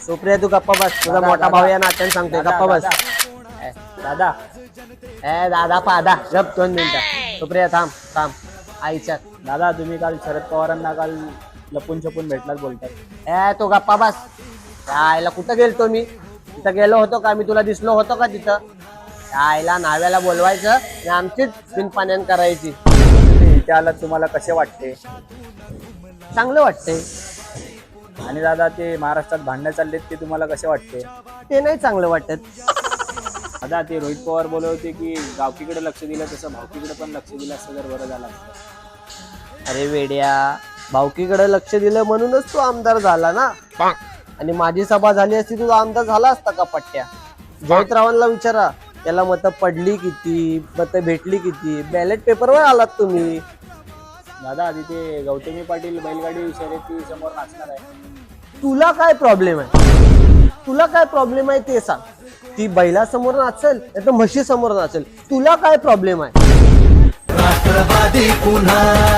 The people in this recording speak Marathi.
सुप्रिया तू गप्पा बस, तुझा मोठा भाऊ या नात्याने सांगतोय गप्पा बस. दादा दादा पादा गप 2 मिनिटं. सुप्रिया थांब थांब आईच्या. दादा तुम्ही काल शरद पवारांना काल लपून छपून भेटलाच बोलतात. तो गप्पा बस. आईला कुठं गेलतो मी? तिथं गेलो होतो का? मी तुला दिसलो होतो का तिथं? आईला नाव्याला बोलवायचं आणि आमचीच बिनपाण्यान करायची. तुम्ही इथे आलात, तुम्हाला कसे वाटते? चांगलं वाटतंय. आणि दादा ते महाराष्ट्रात भांडणं चाललेत ते तुम्हाला कसे वाटते? ते नाही चांगलं वाटत. दादा ते रोहित पवार बोलत होते की गावकीकडे लक्ष दिलं तसं भावकीकडे पण लक्ष दिलं असतं तर बरं झालं असतं. अरे वेड्या, भावकीकडे लक्ष दिलं म्हणूनच तू आमदार झाला ना. आणि माझी सभा झाली असती तुझा आमदार झाला असता का पट्ट्या? जयंतरावांना विचारा, त्याला मतं पडली किती, मतं भेटली किती, बॅलेट पेपरवर आलात तुम्ही. दादा आधी ते गौतमी पाटील बैलगाडी शर्यती समोर नाचणार आहे. तुला काय प्रॉब्लेम आहे? तुला काय प्रॉब्लेम आहे ते सांग. ती बैलासमोर नाचेल नाही तर म्हशी समोर नाचेल, तुला काय प्रॉब्लेम आहे? राष्ट्रवादी पुन्हा